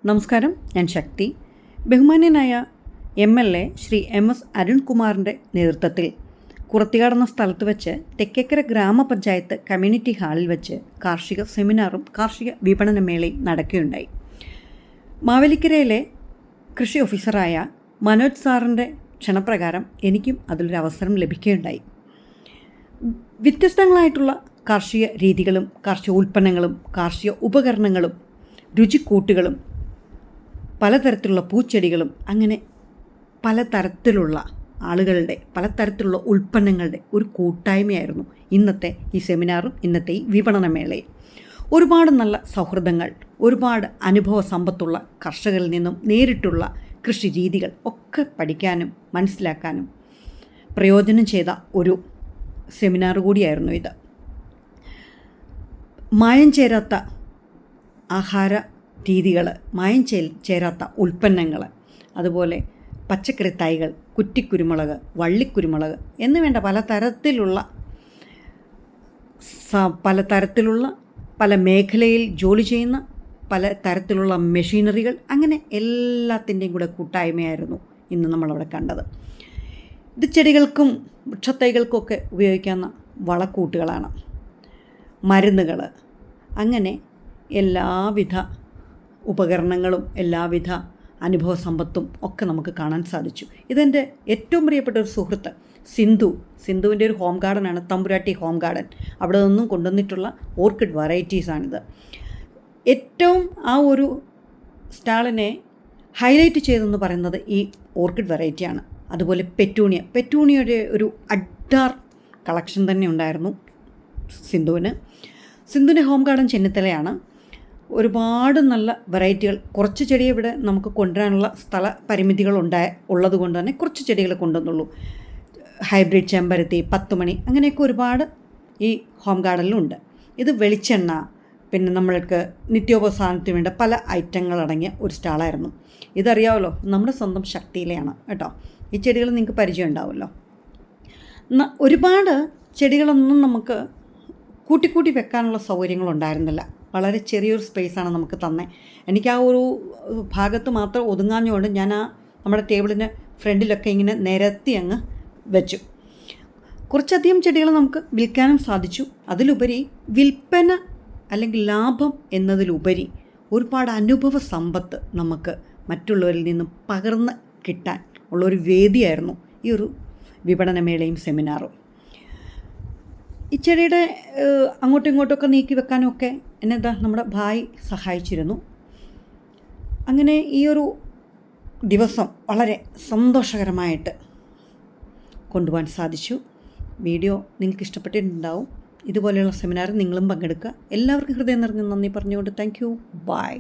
നമസ്കാരം, ഞാൻ ശക്തി. ബഹുമാന്യനായ MLA ശ്രീ MS അരുൺകുമാറിൻ്റെ നേതൃത്വത്തിൽ കുറത്തികാട് എന്ന സ്ഥലത്ത് വെച്ച് തെക്കേക്കര ഗ്രാമപഞ്ചായത്ത് കമ്മ്യൂണിറ്റി ഹാളിൽ വെച്ച് കാർഷിക സെമിനാറും കാർഷിക വിപണന മേളയും നടക്കുകയുണ്ടായി. മാവേലിക്കരയിലെ കൃഷി ഓഫീസറായ മനോജ് സാറിൻ്റെ ക്ഷണപ്രകാരം എനിക്കും അതിലൊരു അവസരം ലഭിക്കുകയുണ്ടായി. വ്യത്യസ്തങ്ങളായിട്ടുള്ള കാർഷിക രീതികളും കാർഷിക ഉൽപ്പന്നങ്ങളും കാർഷിക ഉപകരണങ്ങളും രുചിക്കൂട്ടുകളും പലതരത്തിലുള്ള പൂച്ചെടികളും അങ്ങനെ പലതരത്തിലുള്ള ആളുകളുടെ പലതരത്തിലുള്ള ഉൽപ്പന്നങ്ങളുടെ ഒരു കൂട്ടായ്മയായിരുന്നു ഇന്നത്തെ ഈ സെമിനാറും ഇന്നത്തെ ഈ വിപണന മേളയും. ഒരുപാട് നല്ല സൗഹൃദങ്ങൾ, ഒരുപാട് അനുഭവ സമ്പത്തുള്ള കർഷകരിൽ നിന്നും നേരിട്ടുള്ള കൃഷി രീതികൾ ഒക്കെ പഠിക്കാനും മനസ്സിലാക്കാനും പ്രയോജനം ചെയ്ത ഒരു സെമിനാർ കൂടിയായിരുന്നു ഇത്. മായം ചേരാത്ത ആഹാര രീതികൾ, മായം ചേരാത്ത ഉൽപ്പന്നങ്ങൾ, അതുപോലെ പച്ചക്കറി തൈകൾ, കുറ്റിക്കുരുമുളക്, വള്ളിക്കുരുമുളക് എന്ന് വേണ്ട പലതരത്തിലുള്ള പല മേഖലയിൽ ജോലി ചെയ്യുന്ന പലതരത്തിലുള്ള മെഷീനറികൾ, അങ്ങനെ എല്ലാത്തിൻ്റെയും കൂടെ കൂട്ടായ്മയായിരുന്നു ഇന്ന് നമ്മളവിടെ കണ്ടത്. ഇത് ചെടികൾക്കും വൃക്ഷത്തൈകൾക്കൊക്കെ ഉപയോഗിക്കാവുന്ന വളക്കൂട്ടുകളാണ്, മരുന്നുകൾ, അങ്ങനെ എല്ലാവിധ ഉപകരണങ്ങളും എല്ലാവിധ അനുഭവ സമ്പത്തും ഒക്കെ നമുക്ക് കാണാൻ സാധിച്ചു. ഇതെൻ്റെ ഏറ്റവും പ്രിയപ്പെട്ട ഒരു സുഹൃത്ത് സിന്ധുവിൻ്റെ ഒരു ഹോം ഗാർഡനാണ് തമ്പുരാട്ടി ഹോം ഗാർഡൻ. അവിടെ നിന്നും കൊണ്ടുവന്നിട്ടുള്ള ഓർക്കിഡ് വെറൈറ്റീസാണിത്. ഏറ്റവും ആ ഒരു സ്റ്റാളിനെ ഹൈലൈറ്റ് ചെയ്തെന്ന് പറയുന്നത് ഈ ഓർക്കിഡ് വെറൈറ്റിയാണ്. അതുപോലെ പെറ്റൂണിയയുടെ ഒരു അഡാർ കളക്ഷൻ തന്നെ ഉണ്ടായിരുന്നു സിന്ധുവിൻ്റെ ഹോം ഗാർഡൻ ചെന്നിത്തലയാണ്. ഒരുപാട് നല്ല വെറൈറ്റികൾ, കുറച്ച് ചെടി ഇവിടെ നമുക്ക് കൊണ്ടുവരാനുള്ള സ്ഥല പരിമിതികൾ ഉള്ളത് കൊണ്ട് തന്നെ കുറച്ച് ചെടികൾ കൊണ്ടുവന്നുള്ളൂ. ഹൈബ്രിഡ് ചെമ്പരത്തി, 10 മണി, അങ്ങനെയൊക്കെ ഒരുപാട് ഈ ഹോം ഗാർഡനിലുണ്ട്. ഇത് വെളിച്ചെണ്ണ, പിന്നെ നമ്മൾക്ക് നിത്യോപസാധനത്തിന് വേണ്ട പല ഐറ്റങ്ങളടങ്ങിയ ഒരു സ്റ്റാളായിരുന്നു. ഇതറിയാമല്ലോ, നമ്മുടെ സ്വന്തം ശക്തിയിലെയാണ് കേട്ടോ. ഈ ചെടികൾ നിങ്ങൾക്ക് പരിചയം ഉണ്ടാവുമല്ലോ. ഒരുപാട് ചെടികളൊന്നും നമുക്ക് കൂട്ടിക്കൂട്ടി വെക്കാനുള്ള സൗകര്യങ്ങളുണ്ടായിരുന്നില്ല. വളരെ ചെറിയൊരു സ്പേസാണ് നമുക്ക് തന്നെ. എനിക്ക് ആ ഒരു ഭാഗത്ത് മാത്രം ഒതുങ്ങാഞ്ഞുകൊണ്ട് ഞാൻ നമ്മുടെ ടേബിളിന് ഫ്രണ്ടിലൊക്കെ ഇങ്ങനെ നിരത്തി അങ്ങ് വെച്ചു. കുറച്ചധികം ചെടികൾ നമുക്ക് വിൽക്കാനും സാധിച്ചു. അതിലുപരി വിൽപ്പന അല്ലെങ്കിൽ ലാഭം എന്നതിലുപരി ഒരുപാട് അനുഭവ സമ്പത്ത് നമുക്ക് മറ്റുള്ളവരിൽ നിന്നും പകർന്ന് കിട്ടാൻ ഉള്ളൊരു വേദിയായിരുന്നു ഈ ഒരു വിപണനമേളയും സെമിനാറും. ഈ ചെടിയുടെ അങ്ങോട്ടും ഇങ്ങോട്ടൊക്കെ നീക്കി വെക്കാനും ഒക്കെ നമ്മുടെ ഭായ് സഹായിച്ചിരുന്നു. അങ്ങനെ ഈ ഒരു ദിവസം വളരെ സന്തോഷകരമായിട്ട് കൊണ്ടുപോകാൻ സാധിച്ചു. വീഡിയോ നിങ്ങൾക്ക് ഇഷ്ടപ്പെട്ടിട്ടുണ്ടാവും. ഇതുപോലെയുള്ള സെമിനാറിൽ നിങ്ങളും പങ്കെടുക്കുക. എല്ലാവർക്കും ഹൃദയം നിറഞ്ഞ നന്ദി പറഞ്ഞുകൊണ്ട് താങ്ക് യു. ബൈ.